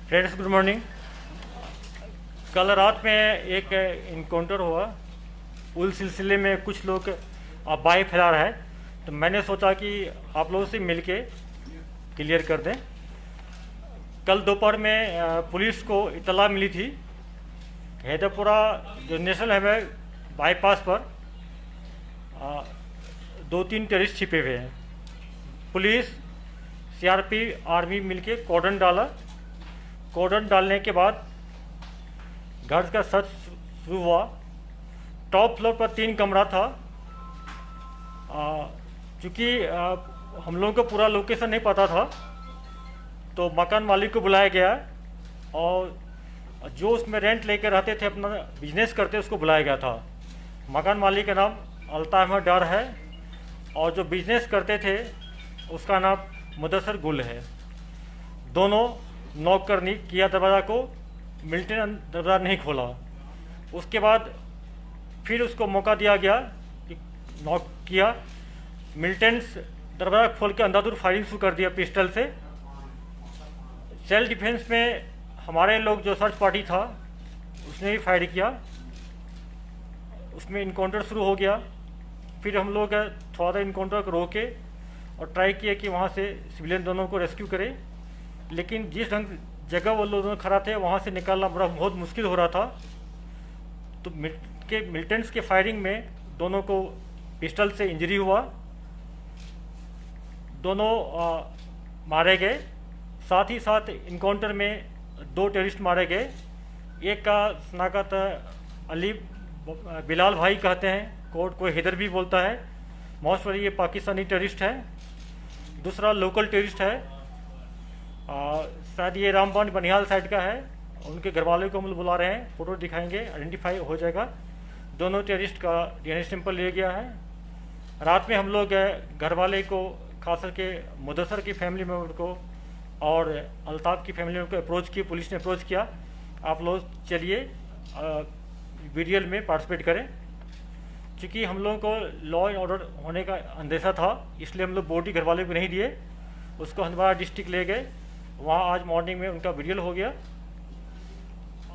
Friends, good morning. कल रात में एक इनकाउंटर हुआ। उस सिलसिले में कुछ लोग अफवाहें फैला रहा है, तो मैंने सोचा कि आप लोगों से मिलके क्लियर कर दें। कल दोपहर में पुलिस को इतला मिली थी, हैदरपुरा जो नेशनल हाईवे बाईपास पर 2-3 टेररिस्ट छिपे हुए हैं। पुलिस, सीआरपी, आर्मी मिलके कॉर्डन डाला। कॉर्डन डालने के बाद घर का सर्च शुरू हुआ। टॉप फ्लोर पर 3 कमरा था। चूँकि हम लोगों को पूरा लोकेशन नहीं पता था, तो मकान मालिक को बुलाया गया और जो उसमें रेंट लेकर रहते थे, अपना बिजनेस करते, उसको बुलाया गया था। मकान मालिक का नाम अल्ताफ अहमद डार है और जो बिजनेस करते थे उसका नाम मुदस्सर गुल है। दोनों नॉक करनी किया दरवाज़ा को, मिल्टन दरवाज़ा नहीं खोला। उसके बाद फिर उसको मौका दिया गया कि नॉक किया। मिल्टन दरवाज़ा खोल के अंधाधुंध फायरिंग शुरू कर दिया पिस्टल से। सेल्फ डिफेंस में हमारे लोग जो सर्च पार्टी था उसने भी फायर किया। उसमें इनकाउंटर शुरू हो गया। फिर हम लोग थोड़ा सा इनकाउंटर को रोके और ट्राई किए कि वहाँ से सिविलियन दोनों को रेस्क्यू करें, लेकिन जिस ढंग जगह वो लोग खड़ा थे वहाँ से निकालना बहुत मुश्किल हो रहा था। तो मिलिटेंट्स के फायरिंग में दोनों को पिस्टल से इंजरी हुआ। दोनों मारे गए। साथ ही साथ इनकाउंटर में 2 टेररिस्ट मारे गए। एक का शनाख्त अली बिलाल भाई कहते हैं, कोई हैदर भी बोलता है। मोस्ट प्रोबेबली ये पाकिस्तानी टेररिस्ट है। दूसरा लोकल टेररिस्ट है, शायद ये रामबन बनिहाल साइड का है। उनके घर वाले को हम लोग बुला रहे हैं, फ़ोटो दिखाएंगे, आइडेंटिफाई हो जाएगा। दोनों टेररिस्ट का डीएनए सैंपल लिया गया है। रात में हम लोग घर वाले को, खास करके मुदस्सर की फैमिली मेम्बर को और अल्ताफ़ की फैमिली मेम्बर को अप्रोच किया, पुलिस ने अप्रोच किया, आप लोग चलिए वीडियो में पार्टिसिपेट करें। क्योंकि हम लोगों को लॉ एंड ऑर्डर होने का अंदेशा था, इसलिए हम लोग बॉडी घर वाले को नहीं दिए। उसको हंदवाड़ा डिस्ट्रिक्ट ले गए, वहाँ आज मॉर्निंग में उनका वीडियो हो गया।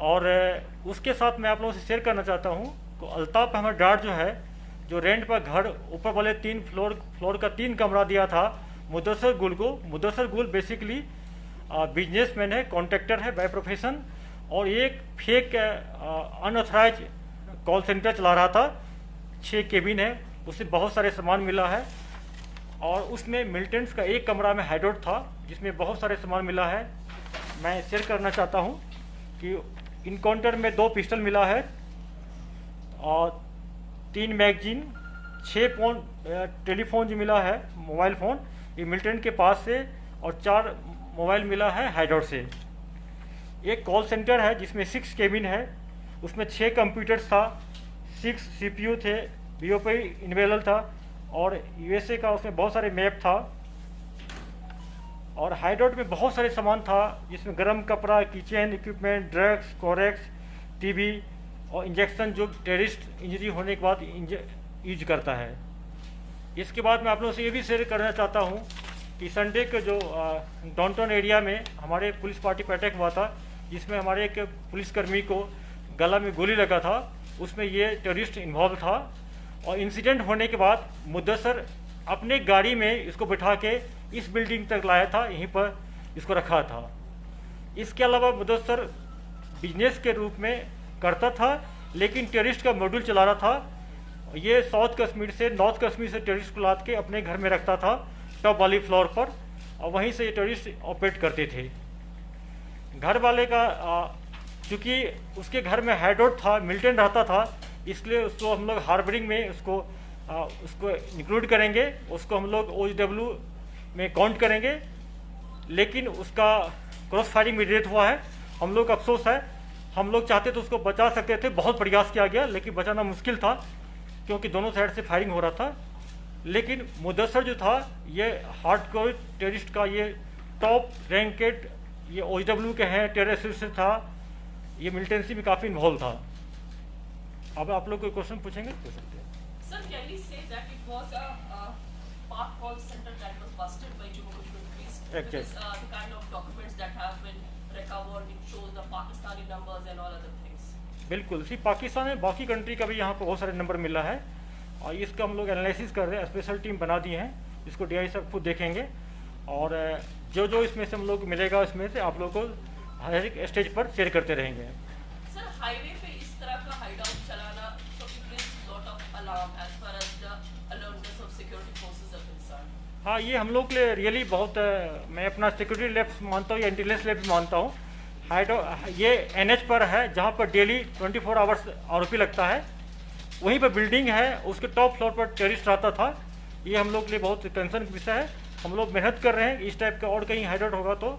और उसके साथ मैं आप लोगों से शेयर करना चाहता हूँ कि अल्ताफ अहमद डार जो है, जो रेंट पर घर ऊपर वाले 3 फ्लोर का 3 कमरा दिया था मुदस्सर गुल को। मुदस्सर गुल बेसिकली बिजनेसमैन है, कॉन्ट्रैक्टर है बाय प्रोफेशन, और एक फेक अनऑथराइज कॉल सेंटर चला रहा था। 6 केबिन है, उससे बहुत सारे सामान मिला है। और उसमें मिलिटेंट्स का एक कमरा में हाइडआउट था जिसमें बहुत सारे सामान मिला है। मैं शेयर करना चाहता हूं कि इनकाउंटर में 2 पिस्टल मिला है और 3 मैगजीन, 6 फोन, टेलीफोन जो मिला है, मोबाइल फ़ोन, ये मिलिटेंट के पास से, और 4 मोबाइल मिला है हाइडआउट से। एक कॉल सेंटर है जिसमें 6 केबिन है, उसमें 6 कंप्यूटर्स था, 6 सीपीयू थे, बीओपी इनेबल था, और यूएसए का उसमें बहुत सारे मैप था। और हाइडआउट में बहुत सारे सामान था जिसमें गर्म कपड़ा, kitchen equipment, drugs, Corex, TV और इंजेक्शन जो टेररिस्ट इंजरी होने के बाद यूज करता है। इसके बाद मैं आप लोगों से ये भी शेयर करना चाहता हूँ कि संडे के जो डाउनटाउन एरिया में हमारे पुलिस पार्टी पर अटैक हुआ था, जिसमें हमारे एक पुलिसकर्मी को गला में गोली लगा था, उसमें ये टेररिस्ट इन्वॉल्व था। और इंसिडेंट होने के बाद मुदस्सर अपने गाड़ी में इसको बिठा के इस बिल्डिंग तक लाया था, यहीं पर इसको रखा था। इसके अलावा मुदस्सर बिजनेस के रूप में करता था, लेकिन टेररिस्ट का मॉड्यूल चला रहा था। ये साउथ कश्मीर से, नॉर्थ कश्मीर से टेररिस्ट को लाद के अपने घर में रखता था टॉप वाली फ्लोर पर, और वहीं से ये टेररिस्ट ऑपरेट करते थे। घर वाले का चूँकि उसके घर में हाइडआउट था, मिलिटेंट रहता था, इसलिए उसको हम लोग हार्बरिंग में उसको इंक्लूड करेंगे, उसको हम लोग OW में काउंट करेंगे। लेकिन उसका क्रॉस फायरिंग में डेथ हुआ है। हम लोग अफसोस है, हम लोग चाहते तो उसको बचा सकते थे, बहुत प्रयास किया गया, लेकिन बचाना मुश्किल था क्योंकि दोनों साइड से फायरिंग हो रहा था। लेकिन मुदस्सर जो था, ये हार्डकोर टेररिस्ट का ये टॉप रैंकेड, ये OW के हैं, टेररिस्ट था, ये मिलिटेंसी में काफ़ी इन्वॉल्व था। अब आप लोग कोई क्वेश्चन पूछेंगे? पूछ सकते हैं। Sir, can we say that it was a park call center that was busted by Jammu Kashmir police? Exactly. Because the kind of documents that have been recovered, Pakistani numbers and all other things. बिल्कुल, सी पाकिस्तान में बाकी country का भी यहाँ पर बहुत सारे number मिला है और इसका हम लोग एनालिसिस कर रहे हैं, स्पेशल टीम बना दी है, इसको DI सब खुद देखेंगे और जो जो इसमें से हम लोग मिलेगा इसमें से आप लोग को हर एक स्टेज पर शेयर करते रहेंगे। सर हाईवे पे इस तरह का हाइडआउट चलाना so it creates lot of alarm as far as the alertness of security forces are concerned. हाँ, ये हम लोग के लिए रियली बहुत मैं अपना सिक्योरिटी लैब्स मानता हूँ या इंटेलिजेंस लैब्स मानता हूँ। ये NH पर है जहाँ पर डेली 24 आवर्स आरोपी लगता है, वहीं पर बिल्डिंग है, उसके टॉप फ्लोर पर टेररिस्ट रहता था। ये हम लोग के लिए बहुत कंसर्न का विषय है। हम लोग मेहनत कर रहे हैं, इस टाइप का और कहीं हाइडआउट होगा तो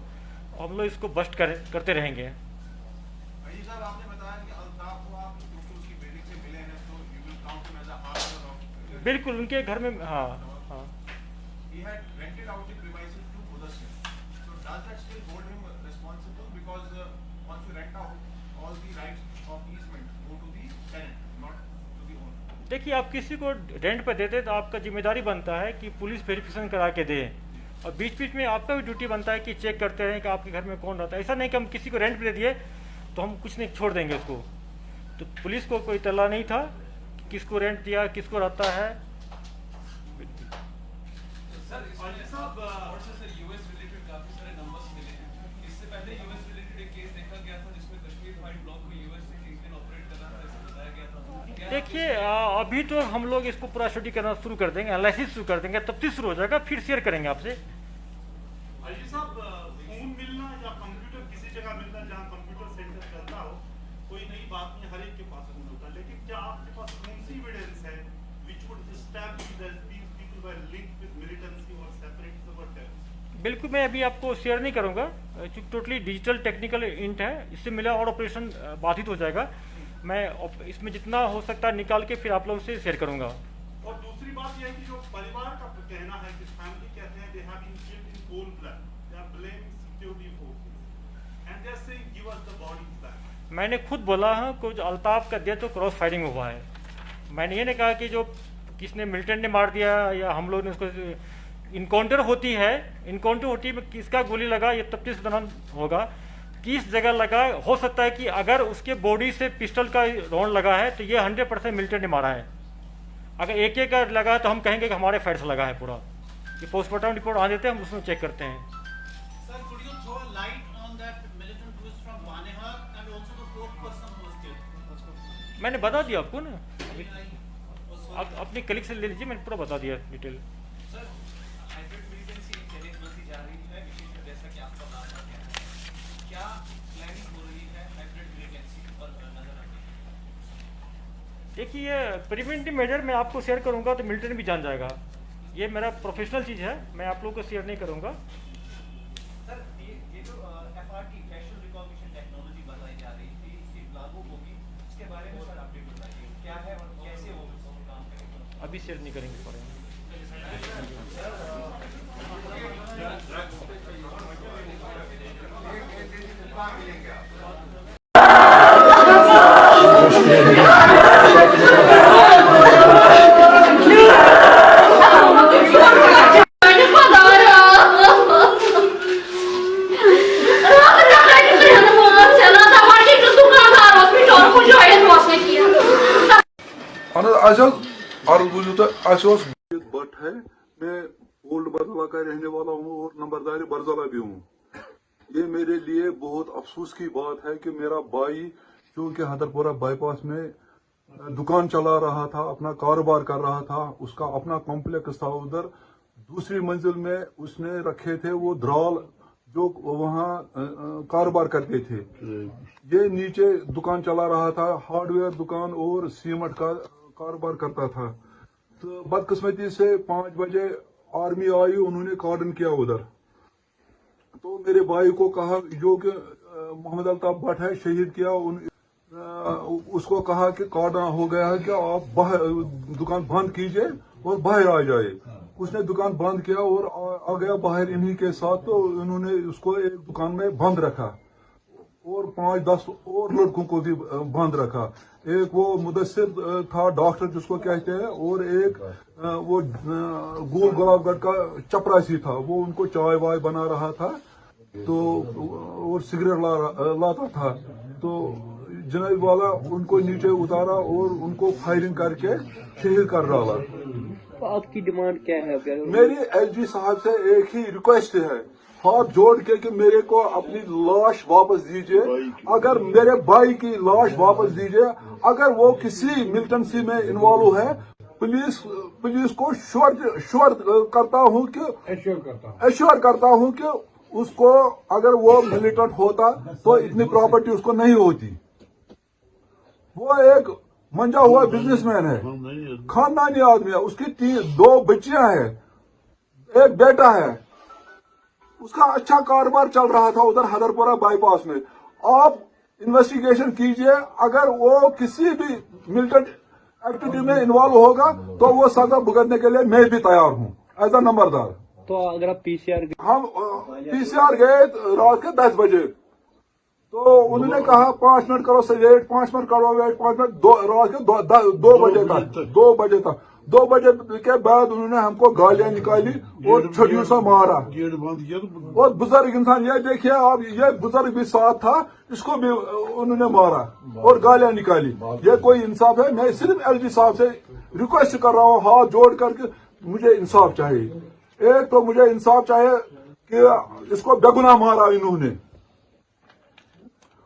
हम लोग इसको बस्ट करते रहेंगे। बिल्कुल, उनके घर में हाँ हाँ देखिए, आप किसी को रेंट पर देते तो आपका जिम्मेदारी बनता है कि पुलिस वेरिफिकेशन करा के दे और बीच बीच में आपका भी ड्यूटी बनता है कि चेक करते रहें कि आपके घर में कौन रहता है। ऐसा नहीं कि हम किसी को रेंट पे दे दिए तो हम कुछ नहीं छोड़ देंगे उसको। तो पुलिस को कोई तला नहीं था कि किसको रेंट दिया, किसको रहता है। यूएस रिलेटेड काफी सारे नंबर्स मिले हैं। इससे पहले यूएस रिलेटेड एक केस देखा गया था जिसमें कश्मीर फाइल ब्लॉक में यूएस से एक दिन ऑपरेट कर रहा था, ऐसा बताया गया था। देखिए, अभी तो हम लोग इसको पूरा स्टडी करना शुरू कर देंगे, एनालिसिस शुरू कर देंगे, तब शुरू हो जाएगा, फिर शेयर करेंगे आपसे। अजी साहब, फोन मिलना या कंप्यूटर किसी जगह मिलना जहाँ कंप्यूटर सेंटर चलता हो, कोई नई बात नहीं, हर एक के पास होता, लेकिन क्या आपके पास कौन सी एविडेंस है which would establish that these people were linked with militancy or separate or terrorists? बिल्कुल, मैं अभी आपको शेयर नहीं करूंगा क्योंकि टोटली डिजिटल टेक्निकल इंट है, इससे मिला और ऑपरेशन बाधित हो जाएगा। मैं इसमें जितना हो सकता है निकाल के फिर आप लोगों से शेयर करूंगा। और दूसरी बात यह है कि जो परिवार का कहना है कि फैमिली कहते हैं they have been killed in cold blood, they are blaming security forces and they are saying give us the bodies back. मैंने खुद बोला है कुछ अल्ताफ का डेथ तो क्रॉस फायरिंग हुआ है। मैंने ये नहीं कहा कि जो किसने मिलिटेंट ने मार दिया या हम लोग ने उसको इनकाउंटर होती है किसका गोली लगा ये तफ्तीश दौरान होगा, किस जगह लगा। हो सकता है कि अगर उसके बॉडी से पिस्टल का राउंड लगा है तो ये 100% मिलिटेंट ने मारा है। अगर एक का लगा है तो हम कहेंगे कि हमारे फायर से लगा है पूरा। ये पोस्टमार्टम रिपोर्ट आ देते हैं, हम उसमें चेक करते हैं। Sir, could you throw a light on that militant who is from Banehar and also the fourth person who was killed? मैंने बता दिया आपको ना, आप अपने कलीग से ले लीजिए, मैंने पूरा बता दिया detail. Sir, hybrid militancy challenge बनती जा रही है, विशेषकर जैसा कि आपका दावा है, क्या प्लानिंग हो रही है हाइब्रिड मिलिटेंसी पर नजर रखने? देखिए, प्रिवेंटिव मेजर मैं आपको शेयर करूंगा तो मिलिटेंट भी जान जाएगा। ये मेरा प्रोफेशनल चीज़ है, मैं आप लोगों को शेयर नहीं करूंगा। सर, ये जो FRT फैशियल रिकॉग्निशन टेक्नोलॉजी बताई जा रही थी, इसकी लागू होगी, इसके बारे में सर अपडेट बताइए, क्या है और कैसे वो काम करेगा? अभी शेयर नहीं करेंगे इस बारे में। भट्ट है, मैं ओल्ड बरजला का रहने वाला हूँ और नंबरदारी बरजला भी हूँ। ये मेरे लिए बहुत अफसोस की बात है कि मेरा भाई जो कि हदरपुरा बाईपास में दुकान चला रहा था, अपना कारोबार कर रहा था, उसका अपना कॉम्प्लेक्स था उधर, दूसरी मंजिल में उसने रखे थे वो द्राल जो वहाँ कारोबार करते थे। ये नीचे दुकान चला रहा था, हार्डवेयर दुकान और सीमेंट का कारोबार करता था। तो बदकिस्मती से 5 बजे आर्मी आई, उन्होंने कार्डन किया उधर। तो मेरे भाई को कहा, जो कि मोहम्मद अल्ताफ भट्ट है, शहीद किया, उसको कहा कि कार्डन हो गया है कि आप बाहर दुकान बंद कीजिए और बाहर आ जाए। उसने दुकान बंद किया और आ गया बाहर इन्हीं के साथ। तो उन्होंने उसको एक दुकान में बंद रखा और 5-10 और लड़कों को भी बंद रखा। एक वो मुदस्सिर था, डॉक्टर जिसको कहते हैं, और एक वो गोल गुलाबगढ़ का चपरासी था, वो उनको चाय वाय बना रहा था। तो और सिगरेट लाता था। तो जनाब वाला उनको नीचे उतारा और उनको फायरिंग करके शहीद कर डाला। तो आपकी डिमांड क्या है? मेरी एलजी साहब से एक ही रिक्वेस्ट है, हाथ जोड़ के कि मेरे को अपनी लाश वापस दीजिए। अगर मेरे भाई की लाश वापस दीजिए, अगर वो किसी मिलिटेंसी में इन्वॉल्व है, पुलिस को श्योर करता हूं कि एश्योर करता हूं कि उसको अगर वो मिलिटेंट होता तो इतनी प्रॉपर्टी उसको नहीं होती। वो एक मंजा हुआ बिजनेसमैन है, खानदानी आदमी है, उसकी 2 बच्चियां हैं, एक बेटा है, उसका अच्छा कारोबार चल रहा था उधर हदरपुरा बाईपास में। आप इन्वेस्टिगेशन कीजिए, अगर वो किसी भी मिलिटेंट एक्टिविटी में इन्वॉल्व होगा तो वो सजा भुगतने के लिए मैं भी तैयार हूं एज अ नंबरदार। तो अगर आप पीसीआर हम पीसीआर गए रात के 10 बजे, तो उन्होंने कहा 5 मिनट करो वेट, 5 मिनट करो वेट, 5 मिनट, रात के 2 बजे तक 2 बजे के बाद उन्होंने हमको गालियां निकाली और छड़ियों से मारा। और बुजुर्ग इंसान, ये देखिए आप, ये बुजुर्ग भी साथ था, इसको भी उन्होंने मारा और गालियां निकाली। ये कोई इंसाफ है? मैं सिर्फ एलजी साहब से रिक्वेस्ट कर रहा हूँ हाथ जोड़ करके, मुझे इंसाफ चाहिए। एक तो मुझे इंसाफ चाहिए कि इसको बेगुनाह मारा इन्होंने,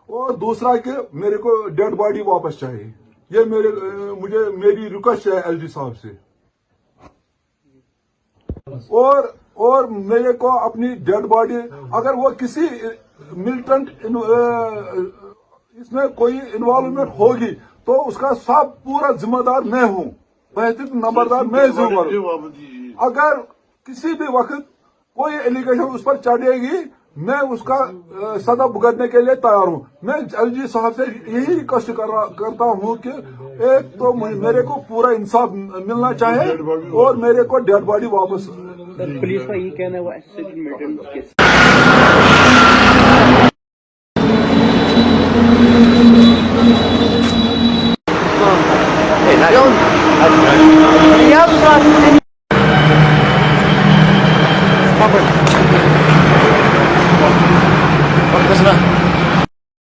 और दूसरा कि मेरे को डेड बॉडी वापस चाहिए। ये मेरी रिक्वेस्ट है एलजी साहब से। और मेरे को अपनी डेड बॉडी, अगर वो किसी मिलिटेंट इसमें कोई इन्वॉल्वमेंट होगी तो उसका सब पूरा जिम्मेदार मैं हूं, बेहतरीन नंबरदार मैं जिम्मेदार। अगर किसी भी वक्त कोई एलिगेशन उस पर चढ़ेगी, मैं उसका सजा भुगतने के लिए तैयार हूं। मैं एलजी साहब से यही रिक्वेस्ट करता हूं कि एक तो मेरे को पूरा इंसाफ मिलना चाहिए और मेरे को डेड बॉडी वापस। पुलिस का ये कहना है वो एसोसिएटेड मिलिटेंट